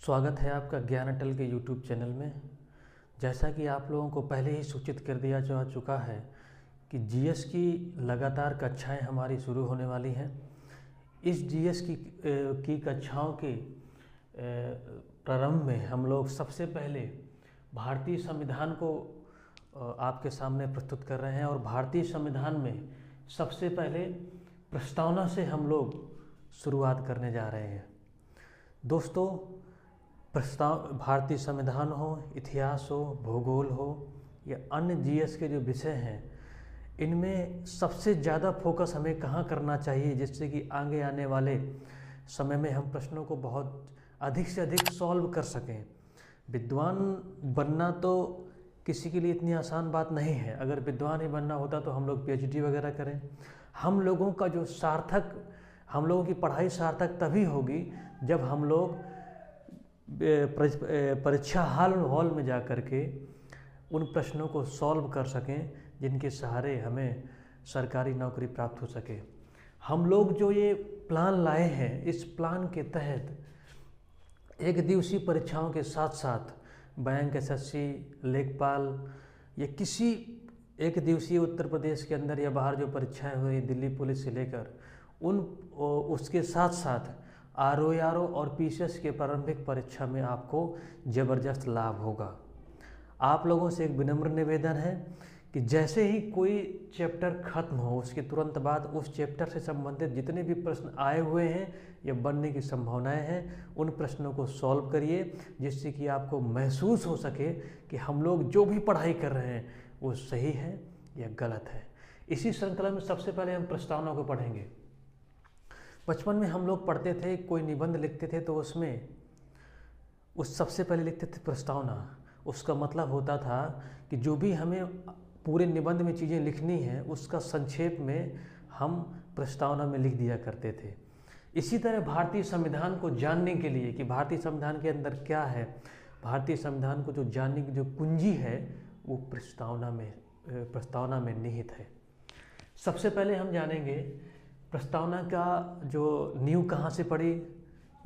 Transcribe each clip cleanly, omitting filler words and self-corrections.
स्वागत है आपका ज्ञान अटल के यूट्यूब चैनल में। जैसा कि आप लोगों को पहले ही सूचित कर दिया जा चुका है कि जीएस की लगातार कक्षाएं हमारी शुरू होने वाली हैं। इस जीएस की कक्षाओं के प्रारंभ में हम लोग सबसे पहले भारतीय संविधान को आपके सामने प्रस्तुत कर रहे हैं और भारतीय संविधान में सबसे पहले प्रस्तावना से हम लोग शुरुआत करने जा रहे हैं। दोस्तों, भारतीय संविधान हो, इतिहास हो, भूगोल हो या अन्य जीएस के जो विषय हैं, इनमें सबसे ज़्यादा फोकस हमें कहाँ करना चाहिए जिससे कि आगे आने वाले समय में हम प्रश्नों को बहुत अधिक से अधिक सॉल्व कर सकें। विद्वान बनना तो किसी के लिए इतनी आसान बात नहीं है। अगर विद्वान ही बनना होता तो हम लोग पीएचडी वगैरह करें। हम लोगों की पढ़ाई सार्थक तभी होगी जब हम लोग परीक्षा हॉल में जा कर के उन प्रश्नों को सॉल्व कर सकें जिनके सहारे हमें सरकारी नौकरी प्राप्त हो सके। हम लोग जो ये प्लान लाए हैं, इस प्लान के तहत एक दिवसीय परीक्षाओं के साथ साथ बैंक, एसएससी, लेखपाल या किसी एक दिवसीय उत्तर प्रदेश के अंदर या बाहर जो परीक्षाएं हुई दिल्ली पुलिस से लेकर उसके साथ साथ आरओ और पीसीएस के प्रारंभिक परीक्षा में आपको ज़बरदस्त लाभ होगा। आप लोगों से एक विनम्र निवेदन है कि जैसे ही कोई चैप्टर खत्म हो उसके तुरंत बाद उस चैप्टर से संबंधित जितने भी प्रश्न आए हुए हैं या बनने की संभावनाएं हैं, उन प्रश्नों को सॉल्व करिए जिससे कि आपको महसूस हो सके कि हम लोग जो भी पढ़ाई कर रहे हैं वो सही है या गलत है। इसी श्रृंखला में सबसे पहले हम प्रस्तावना को पढ़ेंगे। बचपन में हम लोग पढ़ते थे, कोई निबंध लिखते थे तो उसमें सबसे पहले लिखते थे प्रस्तावना। उसका मतलब होता था कि जो भी हमें पूरे निबंध में चीज़ें लिखनी हैं उसका संक्षेप में हम प्रस्तावना में लिख दिया करते थे। इसी तरह भारतीय संविधान को जानने के लिए कि भारतीय संविधान के अंदर क्या है, भारतीय संविधान को जो जानने की जो कुंजी है वो प्रस्तावना में निहित है। सबसे पहले हम जानेंगे प्रस्तावना का जो नींव कहाँ से पड़ी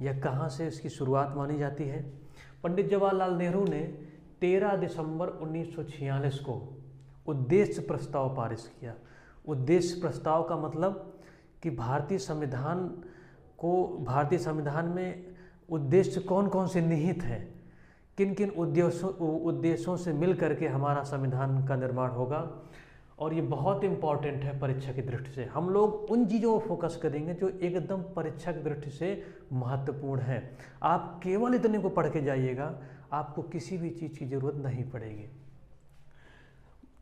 या कहाँ से इसकी शुरुआत मानी जाती है। पंडित जवाहरलाल नेहरू ने 13 दिसंबर 1946 को उद्देश्य प्रस्ताव पारित किया। उद्देश्य प्रस्ताव का मतलब कि भारतीय संविधान में उद्देश्य कौन कौन से निहित हैं, किन किन उद्देश्यों से मिल करके हमारा संविधान का निर्माण होगा। और ये बहुत इम्पॉर्टेंट है परीक्षा की दृष्टि से। हम लोग उन चीज़ों को फोकस करेंगे जो एकदम परीक्षा की दृष्टि से महत्वपूर्ण है। आप केवल इतने को पढ़ के जाइएगा, आपको किसी भी चीज़ की ज़रूरत नहीं पड़ेगी।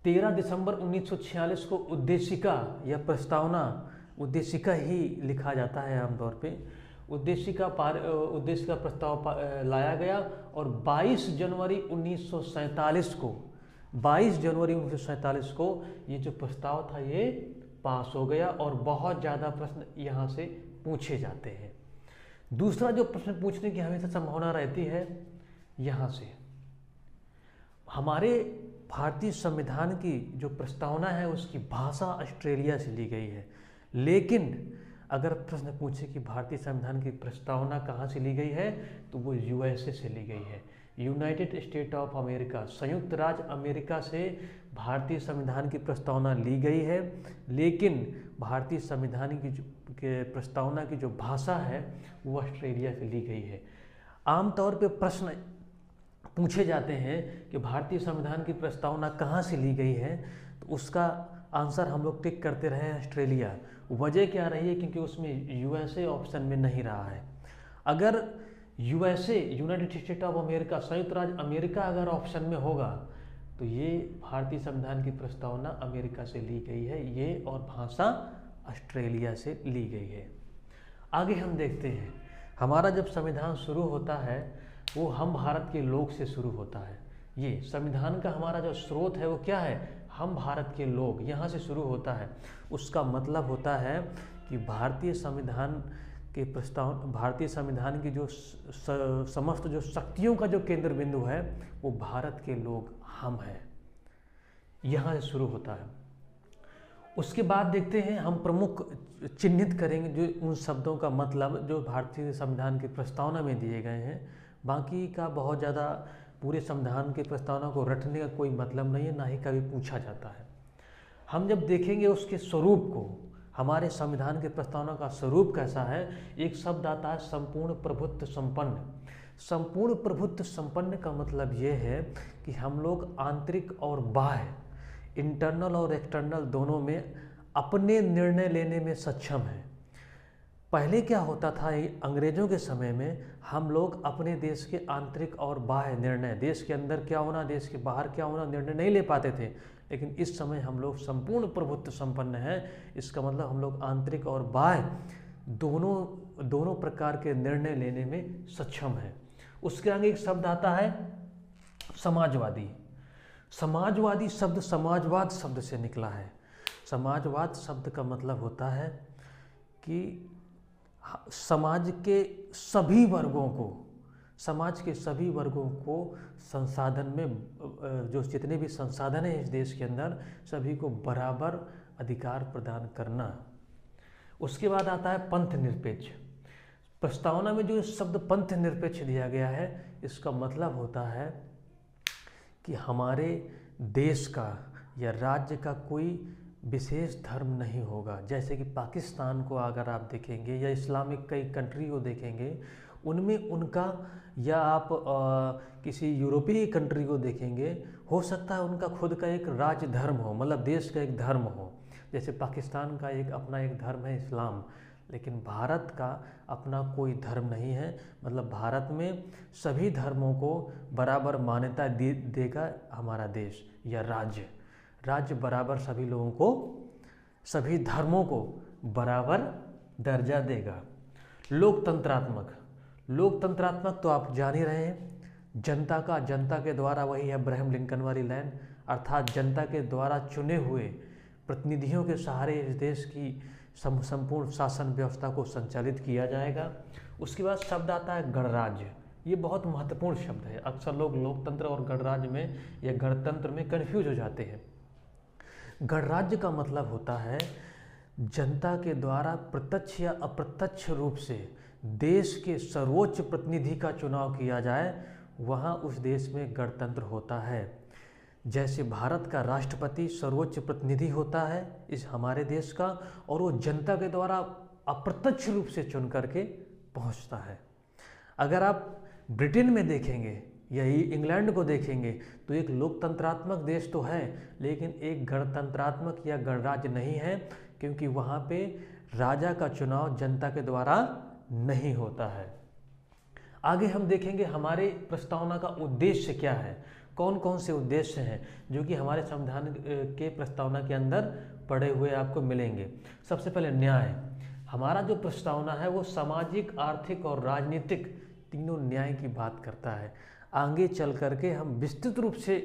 13 दिसंबर 1946 को उद्देशिका या प्रस्तावना, उद्देशिका ही लिखा जाता है आमतौर पे, उद्देशिका प्रस्ताव लाया गया और 22 जनवरी 1947 को ये जो प्रस्ताव था ये पास हो गया और बहुत ज़्यादा प्रश्न यहाँ से पूछे जाते हैं। दूसरा जो प्रश्न पूछने की हमेशा संभावना रहती है, यहाँ से हमारे भारतीय संविधान की जो प्रस्तावना है उसकी भाषा ऑस्ट्रेलिया से ली गई है। लेकिन अगर प्रश्न पूछे कि भारतीय संविधान की प्रस्तावना कहाँ से ली गई है तो वो यूएसए से ली गई है। यूनाइटेड स्टेट ऑफ अमेरिका, संयुक्त राज्य अमेरिका से भारतीय संविधान की प्रस्तावना ली गई है। लेकिन भारतीय संविधान की प्रस्तावना की जो भाषा है वो ऑस्ट्रेलिया से ली गई है। आमतौर पे प्रश्न पूछे जाते हैं कि भारतीय संविधान की प्रस्तावना कहाँ से ली गई है, तो उसका आंसर हम लोग टिक करते रहे हैं ऑस्ट्रेलिया। वजह क्या रही है? क्योंकि उसमें यूएसए ऑप्शन में नहीं रहा है। अगर USA, United state of America, संयुक्त राज्य अमेरिका अगर ऑप्शन में होगा तो ये भारतीय संविधान की प्रस्तावना अमेरिका से ली गई है, ये और भाषा ऑस्ट्रेलिया से ली गई है। आगे हम देखते हैं, हमारा जब संविधान शुरू होता है वो हम भारत के लोग से शुरू होता है। ये संविधान का हमारा जो स्रोत है वो क्या है? हम भारत के लोग, यहाँ से शुरू होता है। उसका मतलब होता है कि भारतीय संविधान की जो समस्त जो शक्तियों का जो केंद्र बिंदु है वो भारत के लोग, हम हैं। यहाँ से शुरू होता है। उसके बाद देखते हैं, हम प्रमुख चिन्हित करेंगे जो उन शब्दों का मतलब जो भारतीय संविधान की प्रस्तावना में दिए गए हैं बाकी का बहुत ज़्यादा पूरे संविधान के प्रस्तावना को रटने का कोई मतलब नहीं है, ना ही कभी पूछा जाता है। हम जब देखेंगे उसके स्वरूप को, हमारे संविधान के प्रस्तावना का स्वरूप कैसा है, एक शब्द आता है संपूर्ण प्रभुत्व संपन्न। संपूर्ण प्रभुत्व संपन्न का मतलब ये है कि हम लोग आंतरिक और बाह्य, इंटरनल और एक्सटर्नल दोनों में अपने निर्णय लेने में सक्षम हैं। पहले क्या होता था, अंग्रेजों के समय में हम लोग अपने देश के आंतरिक और बाह्य निर्णय, देश के अंदर क्या होना, देश के बाहर क्या होना, निर्णय नहीं ले पाते थे। लेकिन इस समय हम लोग संपूर्ण प्रभुत्व संपन्न हैं। इसका मतलब हम लोग आंतरिक और बाह्य दोनों प्रकार के निर्णय लेने में सक्षम हैं। उसके आगे एक शब्द आता है समाजवादी। समाजवादी शब्द समाजवाद शब्द से निकला है। समाजवाद शब्द का मतलब होता है कि समाज के सभी वर्गों को, समाज के सभी वर्गों को संसाधन में, जो जितने भी संसाधन हैं इस देश के अंदर, सभी को बराबर अधिकार प्रदान करना। उसके बाद आता है पंथ निरपेक्ष। प्रस्तावना में जो शब्द पंथ निरपेक्ष दिया गया है, इसका मतलब होता है कि हमारे देश का या राज्य का कोई विशेष धर्म नहीं होगा। जैसे कि पाकिस्तान को अगर आप देखेंगे या इस्लामिक कई कंट्री को देखेंगे, उनमें उनका, या आप किसी यूरोपीय कंट्री को देखेंगे, हो सकता है उनका खुद का एक राज्य धर्म हो, मतलब देश का एक धर्म हो। जैसे पाकिस्तान का अपना एक धर्म है इस्लाम, लेकिन भारत का अपना कोई धर्म नहीं है। मतलब भारत में सभी धर्मों को बराबर मान्यता देगा हमारा देश या राज्य बराबर सभी लोगों को, सभी धर्मों को बराबर दर्जा देगा। लोकतंत्रात्मक तो आप जान ही रहे हैं, जनता के द्वारा, वही है अब्राहम लिंकन वाली लाइन, अर्थात जनता के द्वारा चुने हुए प्रतिनिधियों के सहारे इस देश की संपूर्ण शासन व्यवस्था को संचालित किया जाएगा। उसके बाद शब्द आता है गणराज्य। ये बहुत महत्वपूर्ण शब्द है। अक्सर लोग लोकतंत्र और गणराज्य में या गणतंत्र में कन्फ्यूज हो जाते हैं। गणराज्य का मतलब होता है जनता के द्वारा प्रत्यक्ष या अप्रत्यक्ष रूप से देश के सर्वोच्च प्रतिनिधि का चुनाव किया जाए, वहाँ उस देश में गणतंत्र होता है। जैसे भारत का राष्ट्रपति सर्वोच्च प्रतिनिधि होता है इस हमारे देश का, और वो जनता के द्वारा अप्रत्यक्ष रूप से चुन करके पहुँचता है। अगर आप ब्रिटेन में देखेंगे या इंग्लैंड को देखेंगे तो एक लोकतंत्रात्मक देश तो है, लेकिन एक गणतंत्रात्मक या गणराज्य नहीं है, क्योंकि वहाँ पे राजा का चुनाव जनता के द्वारा नहीं होता है। आगे हम देखेंगे हमारे प्रस्तावना का उद्देश्य क्या है, कौन कौन से उद्देश्य हैं जो कि हमारे संविधान के प्रस्तावना के अंदर पड़े हुए आपको मिलेंगे। सबसे पहले न्याय। हमारा जो प्रस्तावना है वो सामाजिक, आर्थिक और राजनीतिक तीनों न्याय की बात करता है। आगे चल करके हम विस्तृत रूप से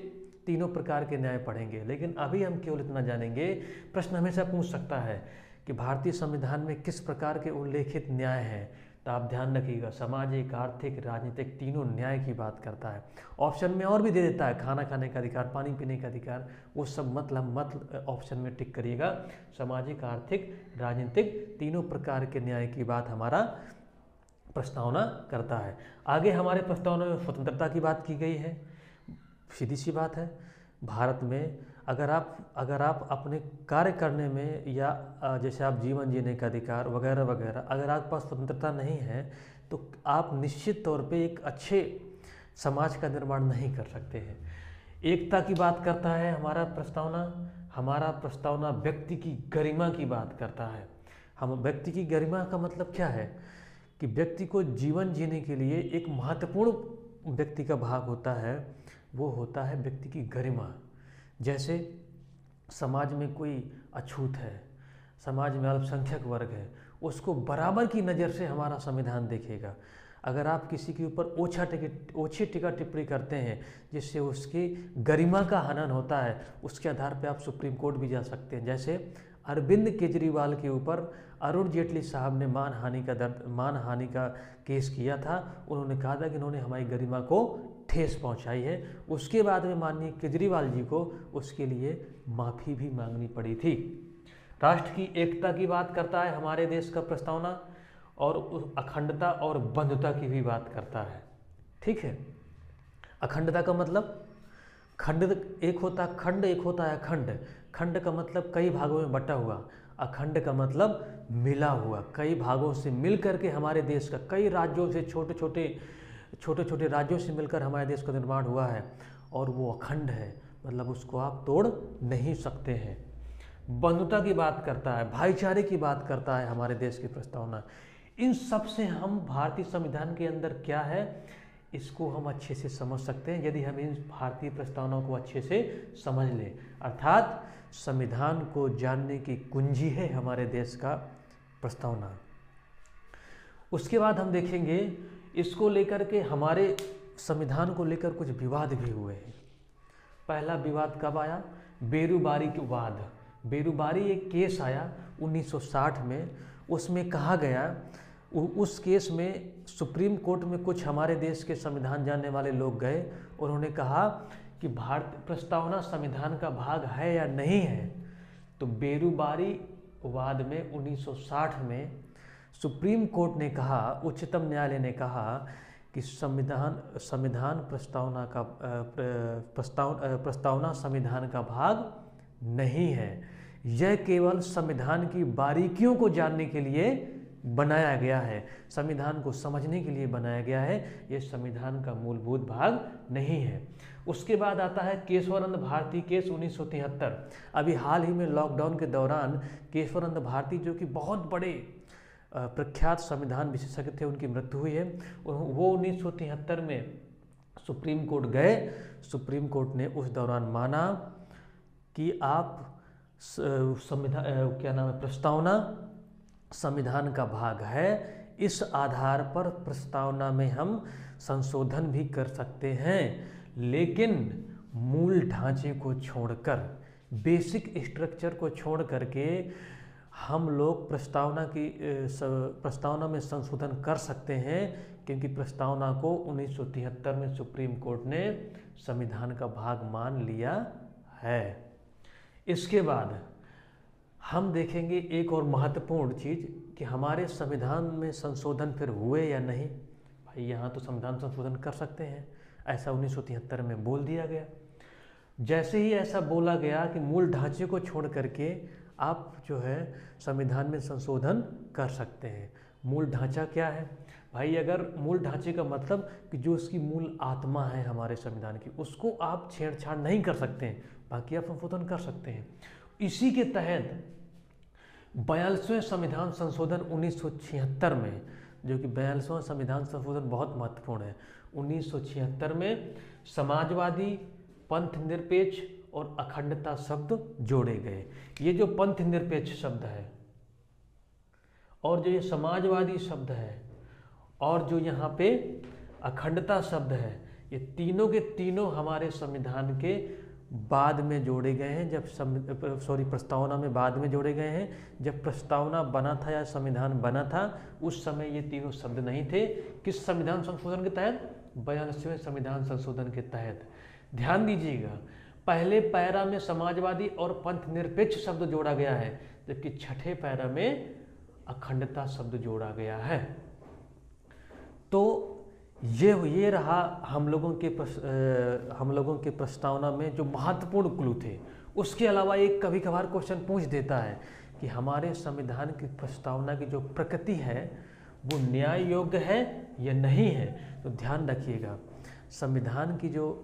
तीनों प्रकार के न्याय पढ़ेंगे, लेकिन अभी हम केवल इतना जानेंगे। प्रश्न हमेशा पूछ सकता है कि भारतीय संविधान में किस प्रकार के उल्लेखित न्याय हैं, तो आप ध्यान रखिएगा, सामाजिक, आर्थिक, राजनीतिक तीनों न्याय की बात करता है। ऑप्शन में और भी दे देता है, खाना खाने का अधिकार, पानी पीने का अधिकार, वो सब मतलब ऑप्शन में टिक करिएगा। सामाजिक, आर्थिक, राजनीतिक तीनों प्रकार के न्याय की बात हमारा प्रस्तावना करता है। आगे हमारे प्रस्तावना में स्वतंत्रता की बात की गई है। सीधी सी बात है, भारत में अगर आप अपने कार्य करने में या जैसे आप जीवन जीने का अधिकार वगैरह वगैरह, अगर आपके पास स्वतंत्रता नहीं है तो आप निश्चित तौर पे एक अच्छे समाज का निर्माण नहीं कर सकते हैं। एकता की बात करता है हमारा प्रस्तावना व्यक्ति की गरिमा की बात करता है। हम व्यक्ति की गरिमा का मतलब क्या है कि व्यक्ति को जीवन जीने के लिए एक महत्वपूर्ण व्यक्ति का भाग होता है, वो होता है व्यक्ति की गरिमा। जैसे समाज में कोई अछूत है, समाज में अल्पसंख्यक वर्ग है, उसको बराबर की नज़र से हमारा संविधान देखेगा। अगर आप किसी के ऊपर ओछी टीका टिप्पणी करते हैं जिससे उसकी गरिमा का हनन होता है, उसके आधार पर आप सुप्रीम कोर्ट भी जा सकते हैं। जैसे अरविंद केजरीवाल के ऊपर अरुण जेटली साहब ने मानहानि का केस किया था। उन्होंने कहा था कि इन्होंने हमारी गरिमा को ठेस पहुंचाई है। उसके बाद में माननीय केजरीवाल जी को उसके लिए माफ़ी भी मांगनी पड़ी थी। राष्ट्र की एकता की बात करता है हमारे देश का प्रस्तावना, और अखंडता और बंधुता की भी बात करता है। ठीक है। अखंडता का मतलब खंड एक होता है, खंड एक होता है अखंड। खंड का मतलब कई भागों में बटा हुआ, अखंड का मतलब मिला हुआ, कई भागों से मिल करके हमारे देश का, कई राज्यों से, छोटे छोटे राज्यों से मिलकर हमारे देश का निर्माण हुआ है और वो अखंड है, मतलब उसको आप तोड़ नहीं सकते हैं। बंधुता की बात करता है, भाईचारे की बात करता है हमारे देश की प्रस्तावना। इन सब से हम भारतीय संविधान के अंदर क्या है इसको हम अच्छे से समझ सकते हैं यदि हम इन भारतीय प्रस्तावनाओं को अच्छे से समझ लें। अर्थात संविधान को जानने की कुंजी है हमारे देश का प्रस्तावना। उसके बाद हम देखेंगे इसको लेकर के हमारे संविधान को लेकर कुछ विवाद भी हुए हैं। पहला विवाद कब आया? बेरुबारी के वाद। बेरुबारी एक केस आया 1960 में। उसमें कहा गया, उस केस में सुप्रीम कोर्ट में कुछ हमारे देश के संविधान जानने वाले लोग गए, उन्होंने कहा कि भारतीय प्रस्तावना संविधान का भाग है या नहीं है। तो बेरुबारी वाद में 1960 में सुप्रीम कोर्ट ने कहा, उच्चतम न्यायालय ने कहा कि संविधान प्रस्तावना संविधान का भाग नहीं है। यह केवल संविधान की बारीकियों को जानने के लिए बनाया गया है, संविधान को समझने के लिए बनाया गया है, यह संविधान का मूलभूत भाग नहीं है। उसके बाद आता है केशवानंद भारती केस 1973। अभी हाल ही में लॉकडाउन के दौरान केशवानंद भारती जो कि बहुत बड़े प्रख्यात संविधान विशेषज्ञ थे, उनकी मृत्यु हुई है। वो 1973 में सुप्रीम कोर्ट गए। सुप्रीम कोर्ट ने उस दौरान माना कि आप प्रस्तावना संविधान का भाग है, इस आधार पर प्रस्तावना में हम संशोधन भी कर सकते हैं, लेकिन मूल ढांचे को छोड़कर, बेसिक स्ट्रक्चर को छोड़ करके हम लोग प्रस्तावना में संशोधन कर सकते हैं, क्योंकि प्रस्तावना को 1973 में सुप्रीम कोर्ट ने संविधान का भाग मान लिया है। इसके बाद हम देखेंगे एक और महत्वपूर्ण चीज़ कि हमारे संविधान में संशोधन फिर हुए या नहीं। भाई यहाँ तो संविधान संशोधन कर सकते हैं, ऐसा 1973 में बोल दिया गया। जैसे ही ऐसा बोला गया कि मूल ढांचे को छोड़ करके आप जो है संविधान में संशोधन कर सकते हैं। मूल ढांचा क्या है भाई? अगर मूल ढांचे का मतलब कि जो उसकी मूल आत्मा है हमारे संविधान की, उसको आप छेड़छाड़ नहीं कर सकते हैं, बाकी आप संशोधन कर सकते हैं। इसी के तहत 42वें संविधान संशोधन 1976 में, जो कि 42वां संविधान संशोधन बहुत महत्वपूर्ण है, 1976 में समाजवादी, पंथ निरपेक्ष और अखंडता शब्द जोड़े गए। ये जो पंथ निरपेक्ष शब्द है और जो ये समाजवादी शब्द है और जो यहाँ पे अखंडता शब्द है, ये तीनों के तीनों हमारे संविधान के बाद में जोड़े गए हैं। प्रस्तावना में बाद में जोड़े गए हैं। जब प्रस्तावना बना था या संविधान बना था उस समय ये तीनों शब्द नहीं थे। किस संविधान संशोधन के तहत? 42वें संविधान संशोधन के तहत। ध्यान दीजिएगा, पहले पैरा में समाजवादी और पंथ निरपेक्ष शब्द जोड़ा गया है, जबकि छठे पैरा में अखंडता शब्द जोड़ा गया है। तो ये रहा हम लोगों के प्रस्तावना में जो महत्वपूर्ण क्लू थे। उसके अलावा एक कभी कभार क्वेश्चन पूछ देता है कि हमारे संविधान की प्रस्तावना की जो प्रकृति है वो न्याय योग्य है या नहीं है। तो ध्यान रखिएगा,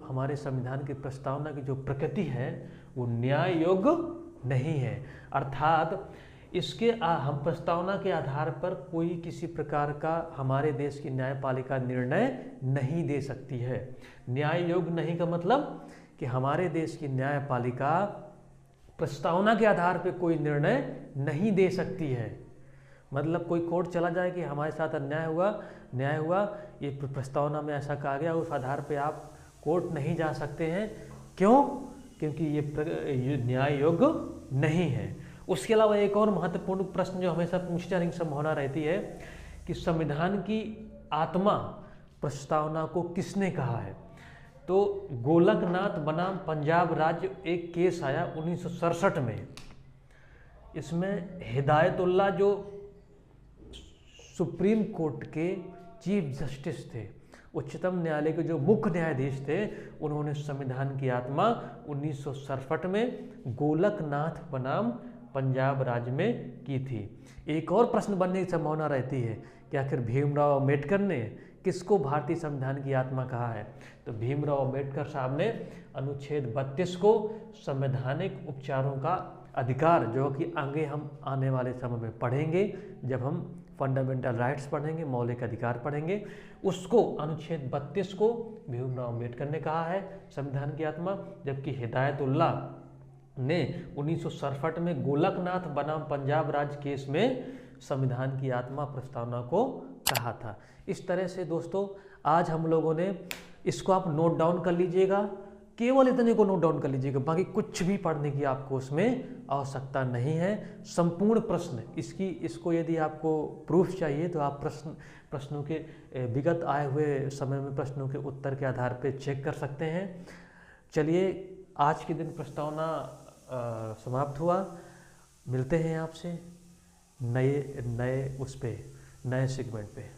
हमारे संविधान की प्रस्तावना की जो प्रकृति है वो न्याय योग्य नहीं है। अर्थात इसके हम प्रस्तावना के आधार पर कोई किसी प्रकार का हमारे देश की न्यायपालिका निर्णय नहीं दे सकती है। न्याय योग्य नहीं का मतलब कि हमारे देश की न्यायपालिका प्रस्तावना के आधार पर कोई निर्णय नहीं दे सकती है। मतलब कोई कोर्ट चला जाए कि हमारे साथ न्याय हुआ, ये प्रस्तावना में ऐसा कहा गया, उस आधार पे आप कोर्ट नहीं जा सकते हैं। क्यों? क्योंकि ये न्याय योग्य नहीं है। उसके अलावा एक और महत्वपूर्ण प्रश्न जो हमेशा पूछे जाने की संभावना रहती है कि संविधान की आत्मा प्रस्तावना को किसने कहा है। तो गोलकनाथ बनाम पंजाब राज्य एक केस आया 1967 में। इसमें हिदायतुल्ला जो सुप्रीम कोर्ट के चीफ जस्टिस थे, उच्चतम न्यायालय के जो मुख्य न्यायाधीश थे उन्होंने संविधान की आत्मा 1967 में गोलकनाथ बनाम पंजाब राज्य में की थी। एक और प्रश्न बनने की संभावना रहती है कि आखिर भीमराव अम्बेडकर ने किसको भारतीय संविधान की आत्मा कहा है। तो भीमराव अम्बेडकर साहब ने अनुच्छेद 32 को संवैधानिक उपचारों का अधिकार, जो कि आगे हम आने वाले समय में पढ़ेंगे जब हम फंडामेंटल राइट्स पढ़ेंगे, मौलिक अधिकार पढ़ेंगे, उसको अनुच्छेद 32 को भीमराव अम्बेडकर ने कहा है संविधान की आत्मा। जबकि हिदायतुल्लाह ने 1967 में गोलकनाथ बनाम पंजाब राज्य केस में संविधान की आत्मा प्रस्तावना को कहा था। इस तरह से दोस्तों आज हम लोगों ने इसको आप नोट डाउन कर लीजिएगा, केवल इतने को नोट डाउन कर लीजिएगा, बाकी कुछ भी पढ़ने की आपको उसमें आवश्यकता नहीं है। संपूर्ण प्रश्न इसको यदि आपको प्रूफ चाहिए तो आप प्रश्नों के विगत आए हुए समय में प्रश्नों के उत्तर के आधार पर चेक कर सकते हैं। चलिए आज के दिन प्रस्तावना समाप्त हुआ। मिलते हैं आपसे नए सेगमेंट पे।